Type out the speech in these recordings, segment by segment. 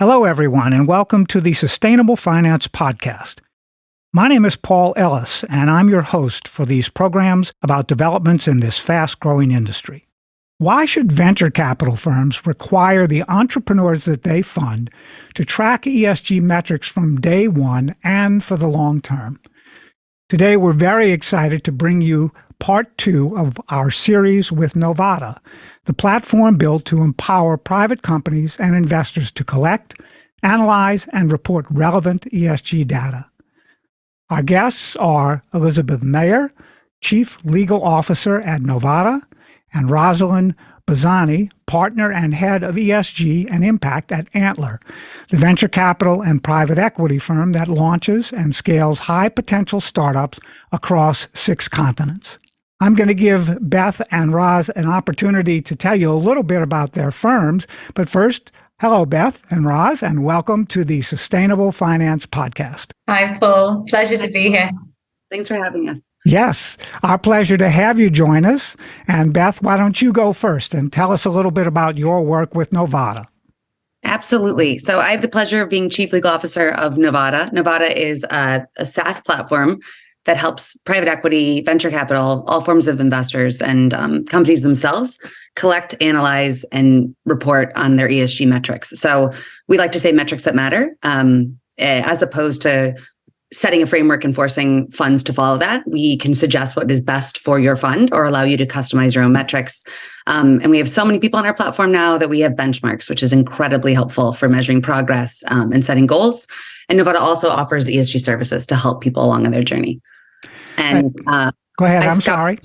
Hello, everyone, and welcome to the Sustainable Finance Podcast. My name is Paul Ellis, and I'm your host for these programs about developments in this fast-growing industry. Why should venture capital firms require the entrepreneurs that they fund to track ESG metrics from day one and for the long term? Today, we're very excited to bring you part 2 of our series with Novata, the platform built to empower private companies and investors to collect, analyze, and report relevant ESG data. Our guests are Elizabeth Meyer, Chief Legal Officer at Novata, and Rosalind Bazany, Partner and Head of ESG and Impact at Antler, the venture capital and private equity firm that launches and scales high-potential startups across 6 continents. I'm going to give Beth and Roz an opportunity to tell you a little bit about their firms, but first, hello, Beth and Roz, and welcome to the Sustainable Finance Podcast. Hi, Paul. Pleasure to be here. Thanks for having us. Yes, our pleasure to have you join us. And Beth, why don't you go first and tell us a little bit about your work with Novata? Absolutely. So I have the pleasure of being Chief Legal Officer of Novata. Novata is a SaaS platform that helps private equity, venture capital, all forms of investors and companies themselves collect, analyze, and report on their ESG metrics. So we like to say metrics that matter, as opposed to setting a framework and forcing funds to follow that. We can suggest what is best for your fund or allow you to customize your own metrics. And we have so many people on our platform now that we have benchmarks, which is incredibly helpful for measuring progress and setting goals. And Novata also offers ESG services to help people along on their journey. And go ahead. I'm sorry.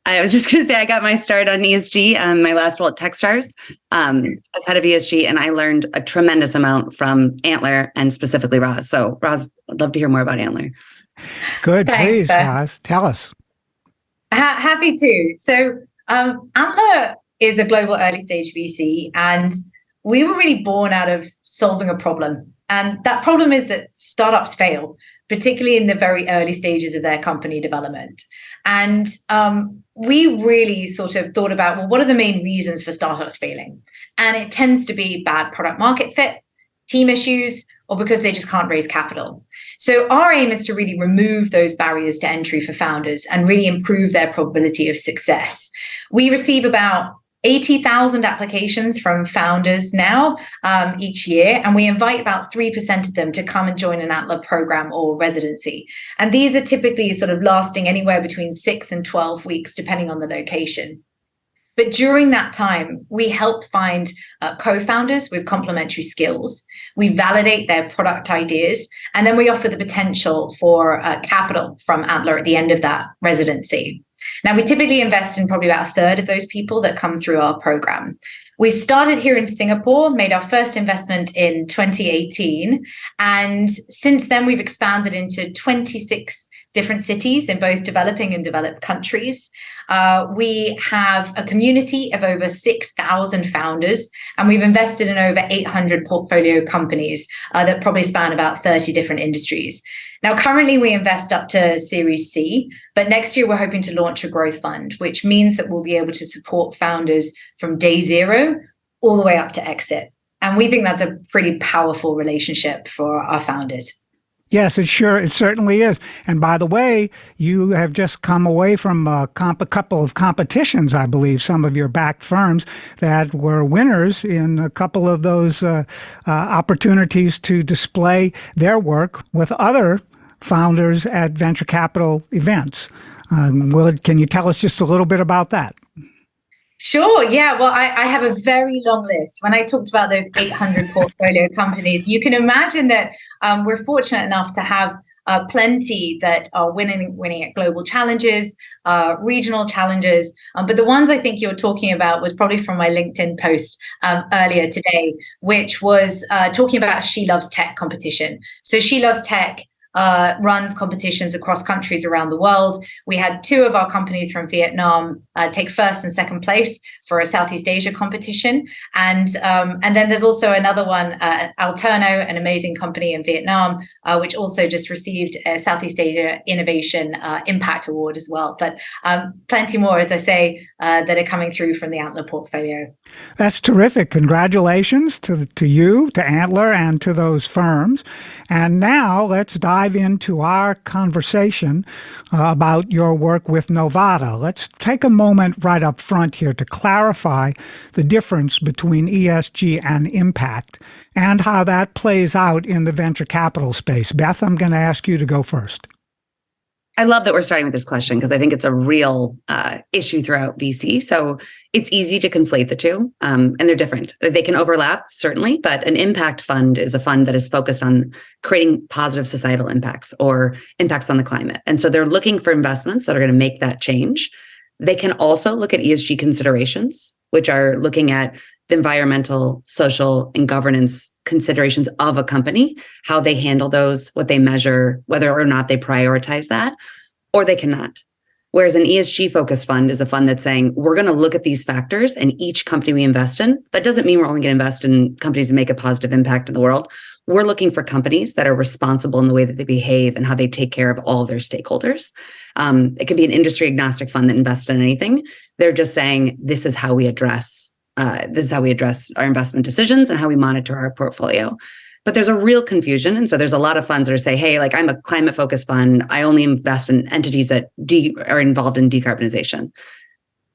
I was just going to say I got my start on ESG. My last role at Techstars as head of ESG, and I learned a tremendous amount from Antler and specifically Roz. So Roz, I'd love to hear more about Antler. Good. Thanks, please, Roz, tell us. Happy to. So Antler is a global early stage VC, and we were really born out of solving a problem. And that problem is that startups fail, particularly in the very early stages of their company development. And we really sort of thought about, well, what are the main reasons for startups failing? And it tends to be bad product market fit, team issues, or because they just can't raise capital. So our aim is to really remove those barriers to entry for founders and really improve their probability of success. We receive about 80,000 applications from founders now each year, and we invite about 3% of them to come and join an Antler program or residency. And these are typically sort of lasting anywhere between 6 and 12 weeks, depending on the location. But during that time, we help find co-founders with complementary skills. We validate their product ideas, and then we offer the potential for capital from Antler at the end of that residency. Now, we typically invest in probably about a third of those people that come through our program. We started here in Singapore, made our first investment in 2018. And since then, we've expanded into 26 different cities in both developing and developed countries. We have a community of over 6,000 founders, and we've invested in over 800 portfolio companies that probably span about 30 different industries. Now, currently we invest up to Series C, but next year we're hoping to launch a growth fund, which means that we'll be able to support founders from day 0 all the way up to exit. And we think that's a pretty powerful relationship for our founders. Yes, it certainly is. And by the way, you have just come away from a couple of competitions, I believe, some of your backed firms that were winners in a couple of those opportunities to display their work with other founders at venture capital events. Can you tell us just a little bit about that? Sure. Yeah. Well, I have a very long list. When I talked about those 800 portfolio companies, you can imagine that we're fortunate enough to have plenty that are winning at global challenges, regional challenges. But the ones I think you're talking about was probably from my LinkedIn post earlier today, which was talking about a She Loves Tech competition. So She Loves Tech runs competitions across countries around the world. We had 2 of our companies from Vietnam take first and second place for a Southeast Asia competition. And then there's also another one, Alterno, an amazing company in Vietnam, which also just received a Southeast Asia Innovation Impact Award as well. But plenty more, as I say, that are coming through from the Antler portfolio. That's terrific. Congratulations to you, to Antler, and to those firms. And now let's dive into our conversation about your work with Novata. Let's take a moment right up front here to clarify the difference between ESG and impact and how that plays out in the venture capital space. Beth, I'm going to ask you to go first. I love that we're starting with this question because I think it's a real issue throughout VC. So it's easy to conflate the two, and they're different. They can overlap, certainly, but an impact fund is a fund that is focused on creating positive societal impacts or impacts on the climate. And so they're looking for investments that are going to make that change. They can also look at ESG considerations, which are looking at the environmental, social, and governance considerations of a company, how they handle those, what they measure, whether or not they prioritize that, or they cannot. Whereas an ESG focused fund is a fund that's saying, we're going to look at these factors and each company we invest in. That doesn't mean we're only going to invest in companies that make a positive impact in the world. We're looking for companies that are responsible in the way that they behave and how they take care of all of their stakeholders. It can be an industry agnostic fund that invests in anything. They're just saying, this is how we address our investment decisions and how we monitor our portfolio. But there's a real confusion. And so there's a lot of funds that are saying, hey, like I'm a climate focused fund. I only invest in entities that are involved in decarbonization.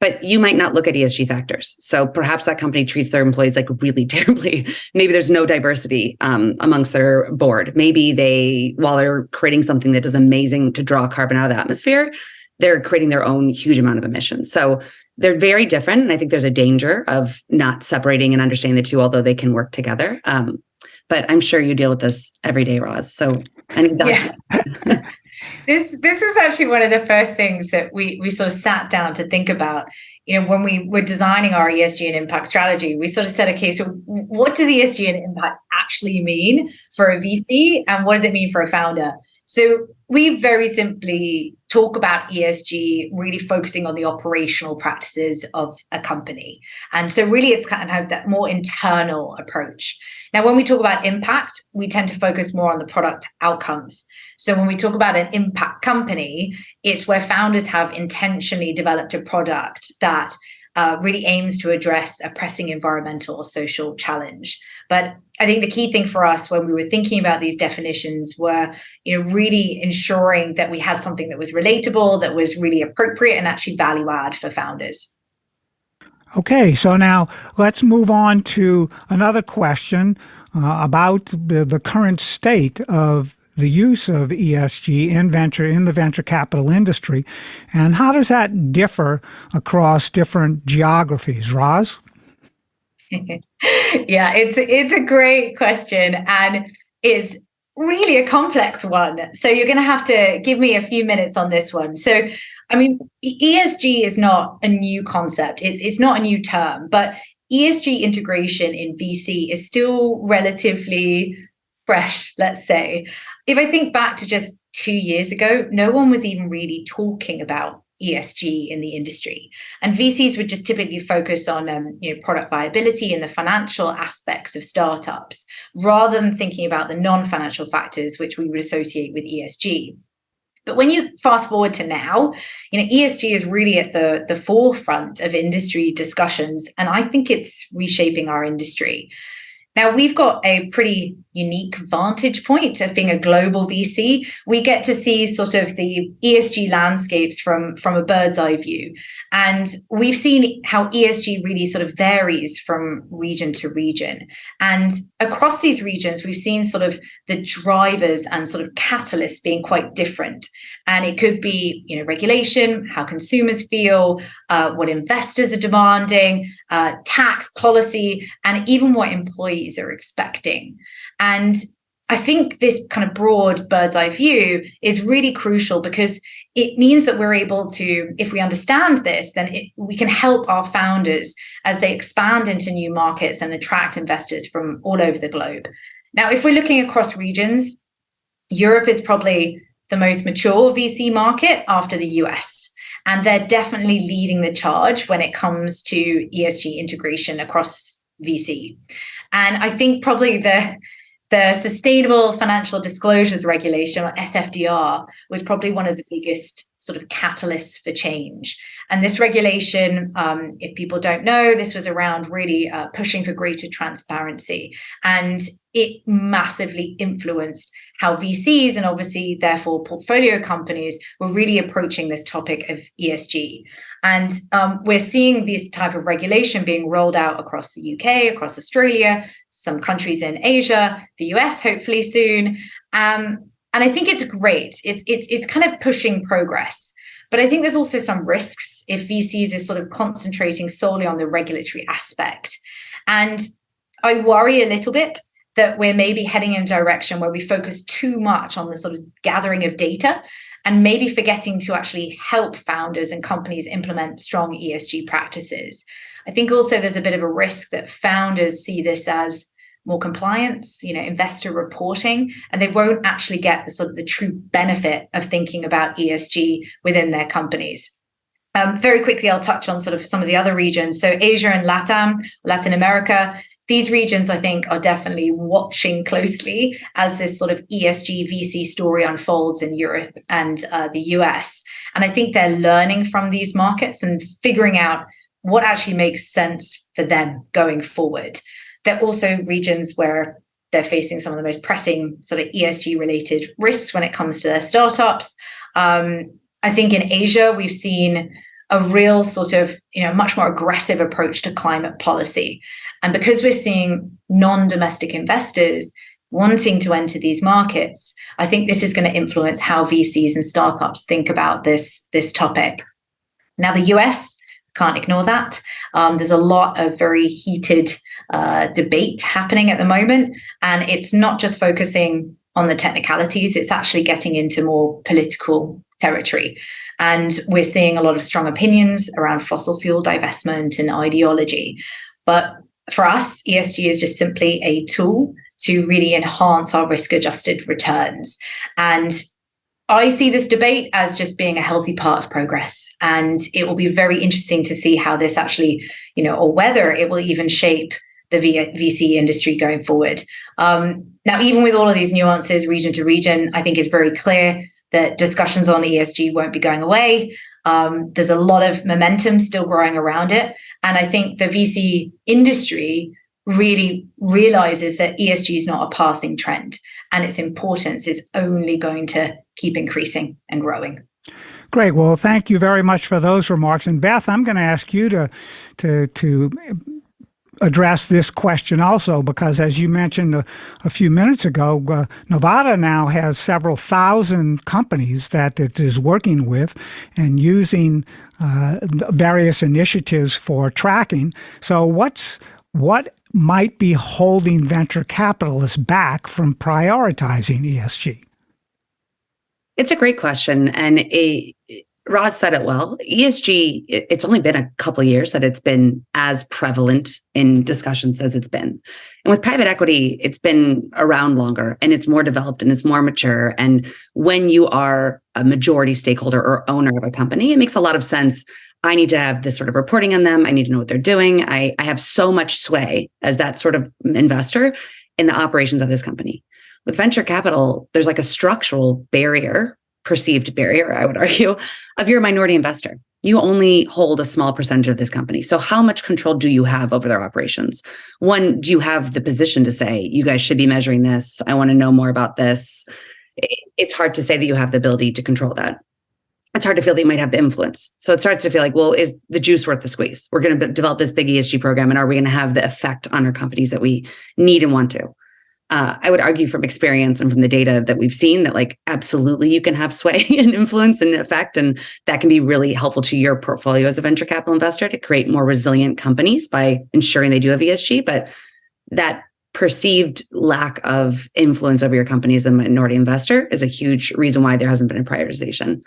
But you might not look at ESG factors. So perhaps that company treats their employees like really terribly. Maybe there's no diversity amongst their board. Maybe while they're creating something that is amazing to draw carbon out of the atmosphere, they're creating their own huge amount of emissions. So they're very different. And I think there's a danger of not separating and understanding the two, although they can work together. But I'm sure you deal with this every day, Roz. So I need that. Yeah. This is actually one of the first things that we sort of sat down to think about. You know, when we were designing our ESG and impact strategy, we sort of said, okay, so what does ESG and impact actually mean for a VC, and what does it mean for a founder? So we very simply talk about ESG really focusing on the operational practices of a company. And so really it's kind of that more internal approach. Now, when we talk about impact, we tend to focus more on the product outcomes. So when we talk about an impact company, it's where founders have intentionally developed a product that really aims to address a pressing environmental or social challenge. But I think the key thing for us when we were thinking about these definitions were, really ensuring that we had something that was relatable, that was really appropriate and actually value add for founders. Okay, so now let's move on to another question about the current state of the use of ESG in the venture capital industry, and how does that differ across different geographies? Roz? Yeah, it's a great question, and it's really a complex one. So you're going to have to give me a few minutes on this one. So, I mean, ESG is not a new concept. It's not a new term, but ESG integration in VC is still relatively fresh, let's say. If I think back to just 2 years ago, no one was even really talking about ESG in the industry. And VCs would just typically focus on product viability and the financial aspects of startups, rather than thinking about the non-financial factors which we would associate with ESG. But when you fast forward to now, ESG is really at the forefront of industry discussions, and I think it's reshaping our industry. Now, we've got a pretty unique vantage point of being a global VC. We get to see sort of the ESG landscapes from a bird's eye view. And we've seen how ESG really sort of varies from region to region. And across these regions, we've seen sort of the drivers and sort of catalysts being quite different. And it could be, regulation, how consumers feel, what investors are demanding, tax policy, and even what employees are expecting. And I think this kind of broad bird's eye view is really crucial because it means that we're able to, if we understand this, then we can help our founders as they expand into new markets and attract investors from all over the globe. Now, if we're looking across regions, Europe is probably the most mature VC market after the US. And they're definitely leading the charge when it comes to ESG integration across VC. And I think probably the Sustainable Financial Disclosures Regulation, or SFDR, was probably one of the biggest sort of catalysts for change. And this regulation, if people don't know, this was around really pushing for greater transparency. And it massively influenced how VCs and obviously therefore portfolio companies were really approaching this topic of ESG. And we're seeing this type of regulation being rolled out across the UK, across Australia, some countries in Asia, the US, hopefully soon. And I think it's great. It's kind of pushing progress. But I think there's also some risks if VCs is sort of concentrating solely on the regulatory aspect. And I worry a little bit that we're maybe heading in a direction where we focus too much on the sort of gathering of data and maybe forgetting to actually help founders and companies implement strong ESG practices. I think also there's a bit of a risk that founders see this as more compliance, investor reporting, and they won't actually get the sort of the true benefit of thinking about ESG within their companies. Very quickly, I'll touch on sort of some of the other regions. So Asia and Latin America, these regions, I think, are definitely watching closely as this sort of ESG VC story unfolds in Europe and the US. And I think they're learning from these markets and figuring out what actually makes sense for them going forward. They're also regions where they're facing some of the most pressing sort of ESG related risks when it comes to their startups. I think in Asia, we've seen a real sort of, much more aggressive approach to climate policy. And because we're seeing non-domestic investors wanting to enter these markets, I think this is going to influence how VCs and startups think about this topic. Now, the US, can't ignore that. There's a lot of very heated debate happening at the moment, and it's not just focusing on the technicalities, it's actually getting into more political territory. And we're seeing a lot of strong opinions around fossil fuel divestment and ideology. But for us, ESG is just simply a tool to really enhance our risk-adjusted returns. And I see this debate as just being a healthy part of progress. And it will be very interesting to see how this actually, or whether it will even shape the VC industry going forward. Now, even with all of these nuances, region to region, I think it's very clear that discussions on ESG won't be going away. There's a lot of momentum still growing around it. And I think the VC industry really realizes that ESG is not a passing trend, and its importance is only going to keep increasing and growing. Great. Well, thank you very much for those remarks. And Beth, I'm going to ask you to address this question also, because as you mentioned a few minutes ago, Novata now has several thousand companies that it is working with and using various initiatives for tracking. So what might be holding venture capitalists back from prioritizing ESG? It's a great question. And Roz said it well. ESG, it's only been a couple of years that it's been as prevalent in discussions as it's been. And with private equity, it's been around longer and it's more developed and it's more mature. And when you are a majority stakeholder or owner of a company, it makes a lot of sense. I need to have this sort of reporting on them. I need to know what they're doing. I have so much sway as that sort of investor in the operations of this company. With venture capital, there's like a structural barrier, perceived barrier, I would argue, of you're a minority investor. You only hold a small percentage of this company. So how much control do you have over their operations? One, do you have the position to say, you guys should be measuring this? I want to know more about this. It's hard to say that you have the ability to control that. It's hard to feel that you might have the influence. So it starts to feel like, well, is the juice worth the squeeze? We're going to develop this big ESG program, and are we going to have the effect on our companies that we need and want to? I would argue from experience and from the data that we've seen that like, absolutely, you can have sway and influence and effect. And that can be really helpful to your portfolio as a venture capital investor to create more resilient companies by ensuring they do have ESG. But that perceived lack of influence over your company as a minority investor is a huge reason why there hasn't been a prioritization.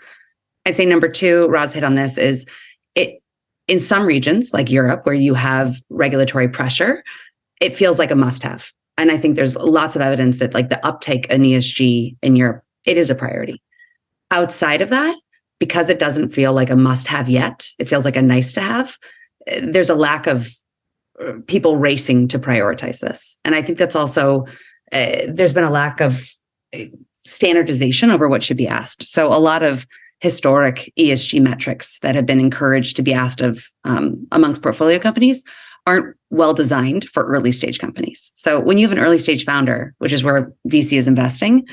I'd say number two, Roz hit on this, is it in some regions like Europe where you have regulatory pressure, it feels like a must-have. And I think there's lots of evidence that like the uptake in ESG in Europe, it is a priority. Outside of that, because it doesn't feel like a must-have yet, it feels like a nice-to-have. There's a lack of people racing to prioritize this. And I think that's also, there's been a lack of standardization over what should be asked. So a lot of historic ESG metrics that have been encouraged to be asked of amongst portfolio companies aren't well designed for early stage companies. So when you have an early stage founder, which is where VC is investing,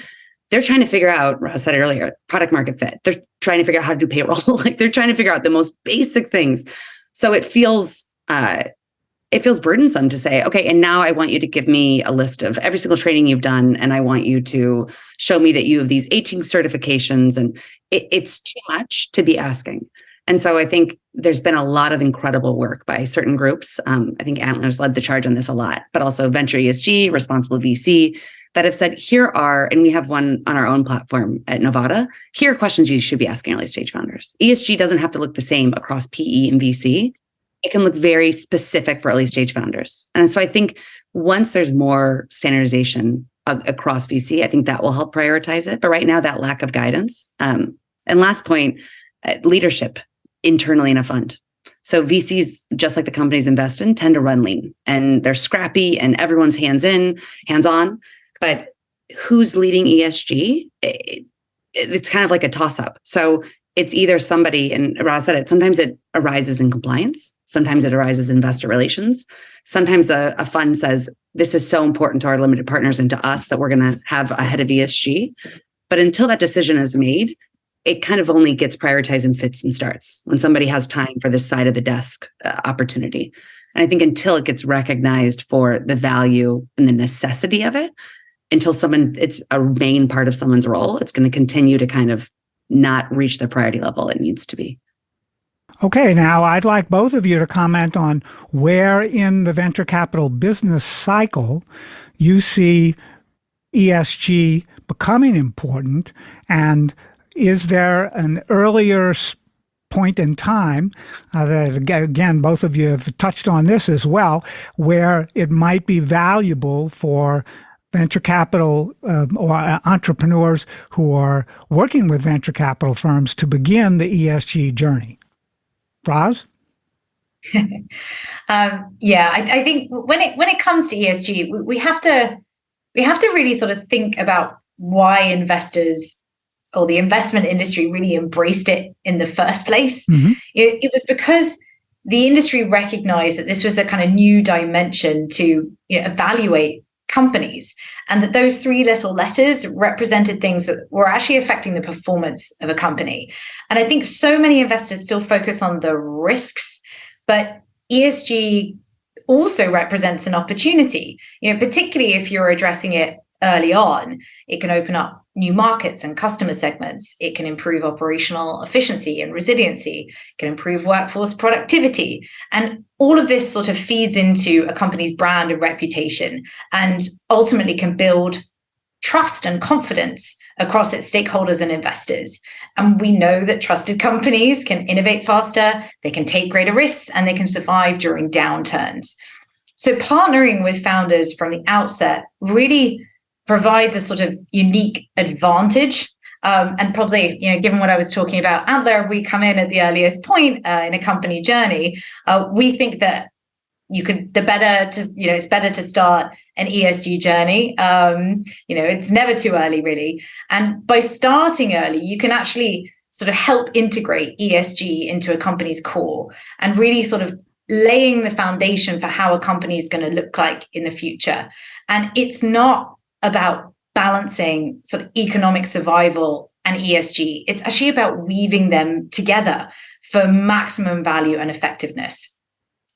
they're trying to figure out, I said it earlier, product market fit. They're trying to figure out how to do payroll. Like they're trying to figure out the most basic things. So it feels burdensome to say, okay, and now I want you to give me a list of every single training you've done, and I want you to show me that you have these 18 certifications, and it's too much to be asking. And so I think there's been a lot of incredible work by certain groups. I think Antler's led the charge on this a lot, but also Venture ESG, Responsible VC, that have said, here are, and we have one on our own platform at Novata, here are questions you should be asking early stage founders. ESG doesn't have to look the same across PE and VC. It can look very specific for early stage founders. And so I think once there's more standardization across VC, I think that will help prioritize it. But right now, that lack of guidance. And last point, leadership internally in a fund. So VCs, just like the companies invest in, tend to run lean, and they're scrappy and everyone's hands on. But who's leading ESG? It's kind of like a toss up. So it's either somebody, and Roz said it, sometimes it arises in compliance. Sometimes it arises in investor relations. Sometimes a fund says, this is so important to our limited partners and to us that we're going to have a head of ESG. But until that decision is made, it kind of only gets prioritized in fits and starts when somebody has time for this side of the desk opportunity. And I think until it gets recognized for the value and the necessity of it, until it's a main part of someone's role, it's going to continue to kind of not reach the priority level it needs to be. Okay, now I'd like both of you to comment on where in the venture capital business cycle you see ESG becoming important, and is there an earlier point in time, that, again, both of you have touched on this as well, where it might be valuable for venture capital or entrepreneurs who are working with venture capital firms to begin the ESG journey? Roz? I think when it comes to ESG, we have to really sort of think about why investors or the investment industry really embraced it in the first place. Mm-hmm. It was because the industry recognized that this was a kind of new dimension to evaluate companies, and that those three little letters represented things that were actually affecting the performance of a company. And I think so many investors still focus on the risks, but ESG also represents an opportunity, particularly if you're addressing it early on. It can open up new markets and customer segments. It can improve operational efficiency and resiliency. It can improve workforce productivity. And all of this sort of feeds into a company's brand and reputation, and ultimately can build trust and confidence across its stakeholders and investors. And we know that trusted companies can innovate faster, they can take greater risks, and they can survive during downturns. So partnering with founders from the outset really provides a sort of unique advantage. And probably, given what I was talking about, Antler, we come in at the earliest point in a company journey. We think that it's better to start an ESG journey. It's never too early, really. And by starting early, you can actually sort of help integrate ESG into a company's core and really sort of laying the foundation for how a company is going to look like in the future. And it's not about balancing sort of economic survival and ESG. It's actually about weaving them together for maximum value and effectiveness.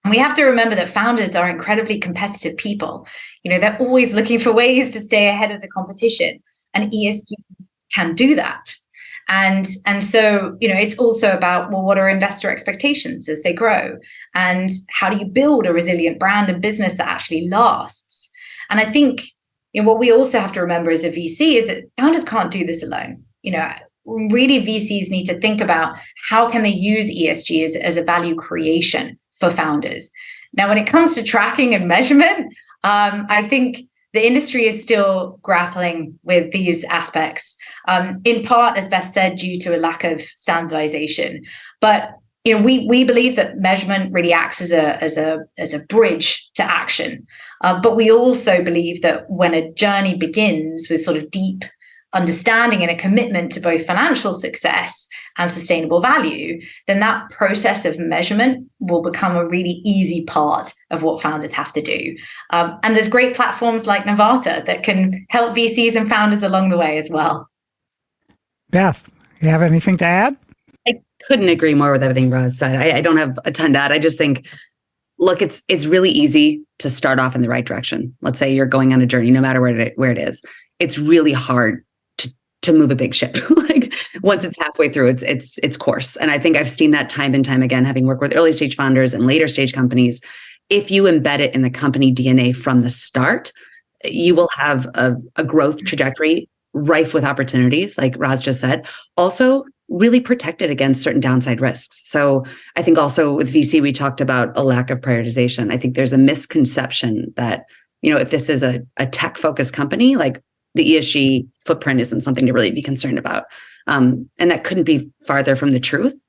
And we have to remember that founders are incredibly competitive people. They're always looking for ways to stay ahead of the competition, and ESG can do that. And so, it's also about, well, what are investor expectations as they grow? And how do you build a resilient brand and business that actually lasts? And I think what we also have to remember as a VC is that founders can't do this alone. Really, VCs need to think about how can they use ESG as a value creation for founders. Now, when it comes to tracking and measurement, I think the industry is still grappling with these aspects, in part, as Beth said, due to a lack of standardization. But we believe that measurement really acts as a bridge to action. But we also believe that when a journey begins with sort of deep understanding and a commitment to both financial success and sustainable value, then that process of measurement will become a really easy part of what founders have to do. And there's great platforms like Novata that can help VCs and founders along the way as well. Beth, you have anything to add? I couldn't agree more with everything Roz said. I don't have a ton to add. I just think, look, it's really easy to start off in the right direction. Let's say you're going on a journey, no matter where it is. It's really hard to move a big ship. Like once it's halfway through its course. And I think I've seen that time and time again, having worked with early stage founders and later stage companies. If you embed it in the company DNA from the start, you will have a growth trajectory rife with opportunities, like Roz just said. Also, really protected against certain downside risks. So I think also with VC, we talked about a lack of prioritization. I think there's a misconception that, if this is a tech-focused company, like the ESG footprint isn't something to really be concerned about. And that couldn't be farther from the truth.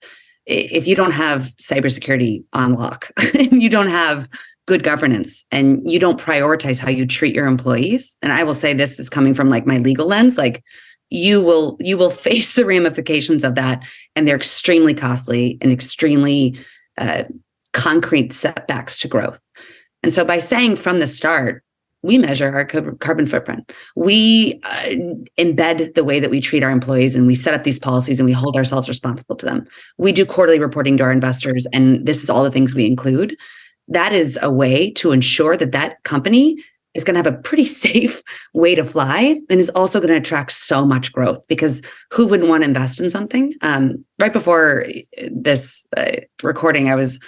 If you don't have cybersecurity on lock, and you don't have good governance, and you don't prioritize how you treat your employees, and I will say this is coming from like my legal lens, like you will face the ramifications of that, and they're extremely costly and extremely concrete setbacks to growth. And so by saying from the start, we measure our carbon footprint. We embed the way that we treat our employees, and we set up these policies, and we hold ourselves responsible to them. We do quarterly reporting to our investors, and this is all the things we include. That is a way to ensure that company is going to have a pretty safe way to fly, and is also going to attract so much growth, because who wouldn't want to invest in something? Right before this recording, I was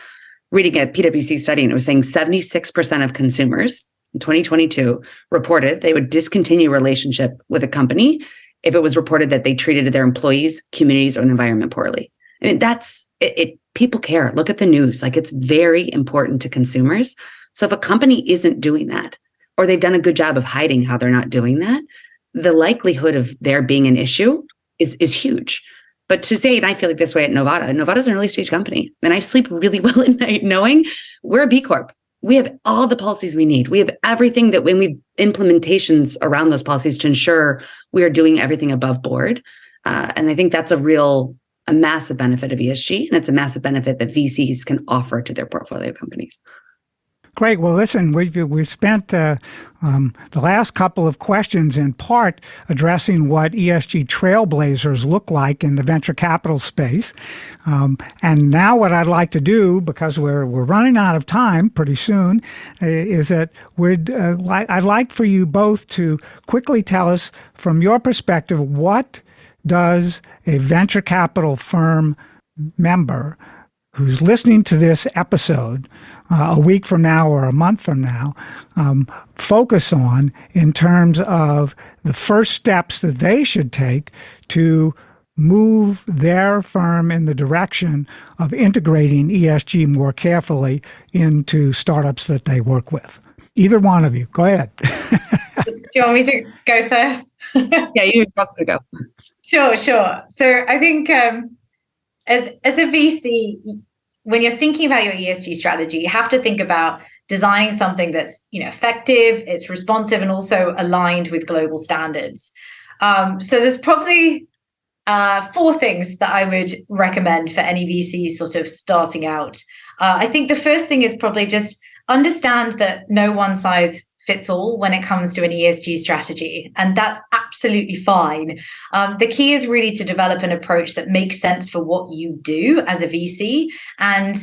reading a PwC study, and it was saying 76% of consumers in 2022 reported they would discontinue a relationship with a company if it was reported that they treated their employees, communities, or the environment poorly. I mean, that's it. People care. Look at the news. Like, it's very important to consumers. So if a company isn't doing that, or they've done a good job of hiding how they're not doing that, the likelihood of there being an issue is huge. But to say, and I feel like this way at Novata, Novata's an early stage company, and I sleep really well at night knowing we're a B Corp. We have all the policies we need. We have everything that when we implementations around those policies to ensure we are doing everything above board. And I think that's a massive benefit of ESG, and it's a massive benefit that VCs can offer to their portfolio companies. Great. Well, listen, we've spent the last couple of questions in part addressing what ESG trailblazers look like in the venture capital space. And now what I'd like to do, because we're running out of time pretty soon, is that I'd like for you both to quickly tell us, from your perspective, what does a venture capital firm member who's listening to this episode a week from now or a month from now focus on in terms of the first steps that they should take to move their firm in the direction of integrating ESG more carefully into startups that they work with? Either one of you, go ahead. Do you want me to go first? Yeah, you're welcome to go. Sure. So I think as a VC, when you're thinking about your ESG strategy, you have to think about designing something that's effective, it's responsive, and also aligned with global standards. So there's probably 4 things that I would recommend for any VC sort of starting out. I think the first thing is probably just understand that no one size fits all when it comes to an ESG strategy, and that's absolutely fine. The key is really to develop an approach that makes sense for what you do as a VC, and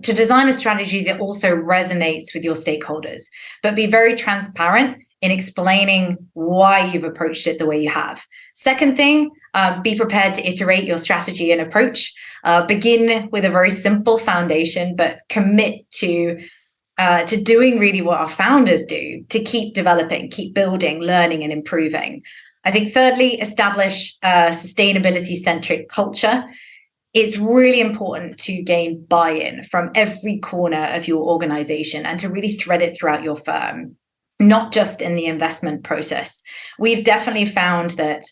to design a strategy that also resonates with your stakeholders, but be very transparent in explaining why you've approached it the way you have. Second thing, be prepared to iterate your strategy and approach. Begin with a very simple foundation, but commit to doing really what our founders do, to keep developing, keep building, learning, and improving. I think thirdly, establish a sustainability-centric culture. It's really important to gain buy-in from every corner of your organization and to really thread it throughout your firm. not just in the investment process. We've definitely found that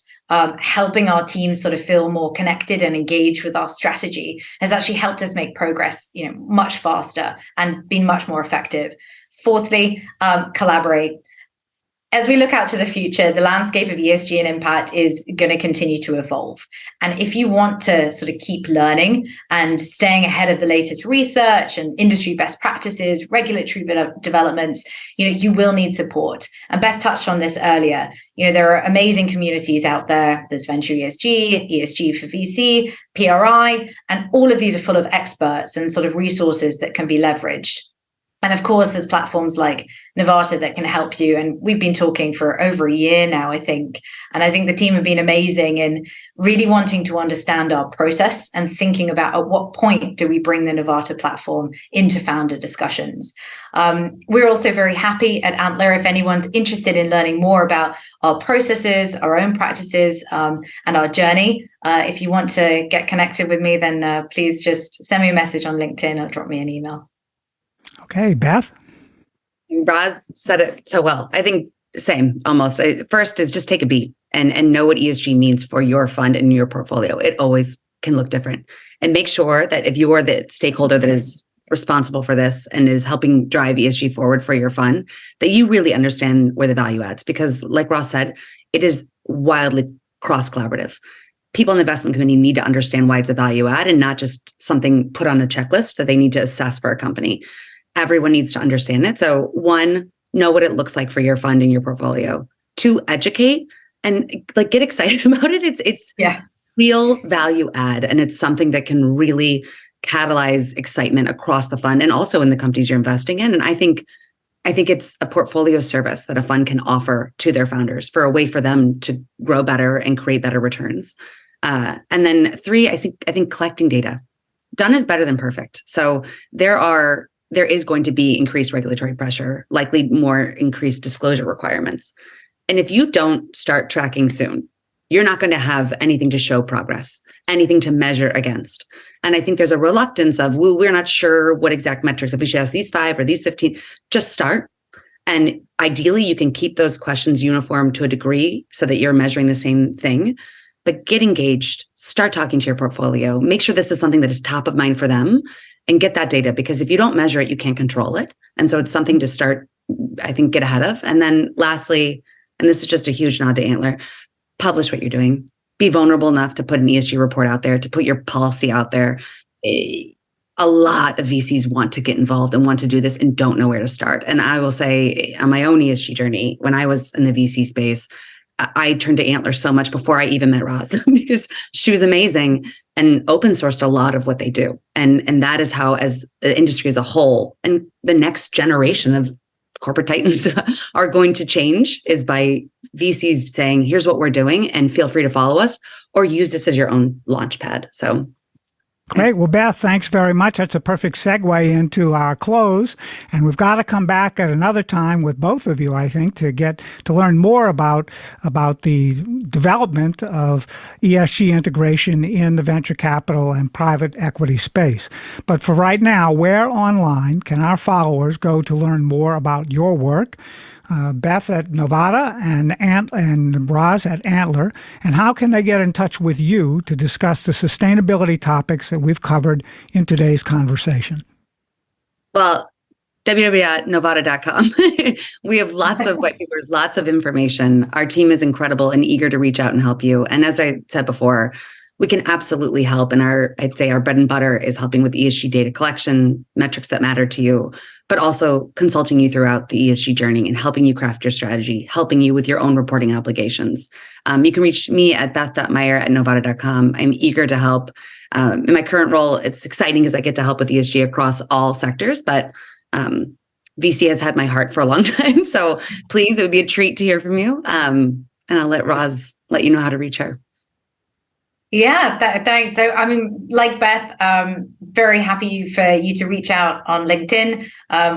helping our teams sort of feel more connected and engaged with our strategy has actually helped us make progress, much faster and been much more effective. Fourthly, collaborate. As we look out to the future, the landscape of ESG and impact is going to continue to evolve. And if you want to sort of keep learning and staying ahead of the latest research and industry best practices, regulatory developments, you will need support. And Beth touched on this earlier. There are amazing communities out there. There's Venture ESG, ESG for VC, PRI, and all of these are full of experts and sort of resources that can be leveraged. And of course, there's platforms like Novata that can help you. And we've been talking for over a year now, I think. And I think the team have been amazing in really wanting to understand our process and thinking about at what point do we bring the Novata platform into founder discussions. We're also very happy at Antler if anyone's interested in learning more about our processes, our own practices, and our journey. If you want to get connected with me, then please just send me a message on LinkedIn or drop me an email. Okay, Beth? Roz said it so well. I think same, almost. First is just take a beat and know what ESG means for your fund and your portfolio. It always can look different. And make sure that if you are the stakeholder that is responsible for this and is helping drive ESG forward for your fund, that you really understand where the value adds. Because like Roz said, it is wildly cross-collaborative. People in the investment community need to understand why it's a value add and not just something put on a checklist that they need to assess for a company. Everyone needs to understand it. So 1, know what it looks like for your fund and your portfolio. 2, educate and get excited about it. It's real value add. And it's something that can really catalyze excitement across the fund and also in the companies you're investing in. And I think it's a portfolio service that a fund can offer to their founders for a way for them to grow better and create better returns. And then 3, I think collecting data. Done is better than perfect. So there is going to be increased regulatory pressure, likely more increased disclosure requirements. And if you don't start tracking soon, you're not going to have anything to show progress, anything to measure against. And I think there's a reluctance of, well, we're not sure what exact metrics, if we should ask these 5 or these 15, just start. And ideally, you can keep those questions uniform to a degree so that you're measuring the same thing. But get engaged, start talking to your portfolio, make sure this is something that is top of mind for them, and get that data, because if you don't measure it, you can't control it. And so it's something to start, I think, get ahead of. And then lastly, and this is just a huge nod to Antler, publish what you're doing. Be vulnerable enough to put an ESG report out there, to put your policy out there. A lot of VCs want to get involved and want to do this and don't know where to start. And I will say on my own ESG journey, when I was in the VC space, I turned to Antler so much before I even met Roz because she was amazing and open sourced a lot of what they do. And that is how, as the industry as a whole, and the next generation of corporate titans are going to change, is by VCs saying, here's what we're doing and feel free to follow us or use this as your own launch pad. So great. Well, Beth, thanks very much. That's a perfect segue into our close. And we've got to come back at another time with both of you, I think, to learn more about the development of ESG integration in the venture capital and private equity space. But for right now, where online can our followers go to learn more about your work? Beth at Novata and Roz at Antler, and how can they get in touch with you to discuss the sustainability topics that we've covered in today's conversation? Well, www.novata.com. We have lots of white papers, lots of information. Our team is incredible and eager to reach out and help you. And as I said before, we can absolutely help. And I'd say our bread and butter is helping with ESG data collection, metrics that matter to you, but also consulting you throughout the ESG journey and helping you craft your strategy, helping you with your own reporting obligations. You can reach me at beth.meyer@novata.com. I'm eager to help. In my current role, it's exciting because I get to help with ESG across all sectors, but VC has had my heart for a long time. So please, it would be a treat to hear from you. And I'll let Roz let you know how to reach her. Yeah, thanks. So, I mean, like Beth, very happy for you to reach out on LinkedIn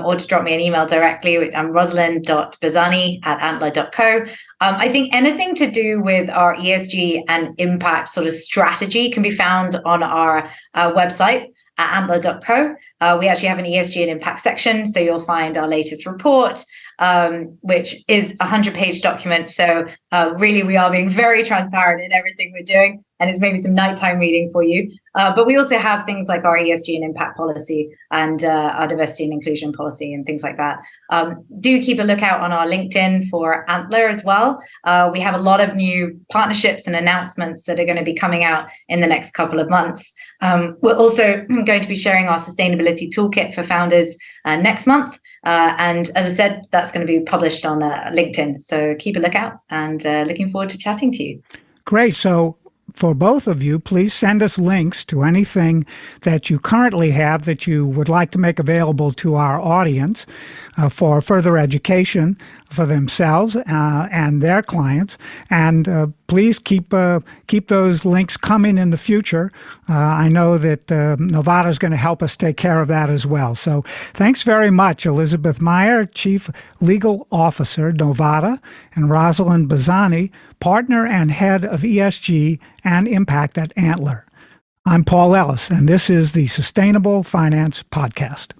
or to drop me an email directly. I'm rosalind.bazany@antler.co. I think anything to do with our ESG and impact sort of strategy can be found on our website at antler.co. We actually have an ESG and impact section, so you'll find our latest report, which is a 100-page document. So really, we are being very transparent in everything we're doing, and it's maybe some nighttime reading for you. But we also have things like our ESG and impact policy and our diversity and inclusion policy and things like that. Do keep a lookout on our LinkedIn for Antler as well. We have a lot of new partnerships and announcements that are going to be coming out in the next couple of months. We're also going to be sharing our sustainability toolkit for founders next month. And as I said, that's going to be published on LinkedIn. So keep a lookout, and looking forward to chatting to you. Great. So for both of you, please send us links to anything that you currently have that you would like to make available to our audience for further education for themselves and their clients. And please keep those links coming in the future. I know that Novata is going to help us take care of that as well. So thanks very much, Elizabeth Meyer, Chief Legal Officer, Novata, and Rosalind Bazany, Partner and Head of ESG and Impact at Antler. I'm Paul Ellis, and this is the Sustainable Finance Podcast.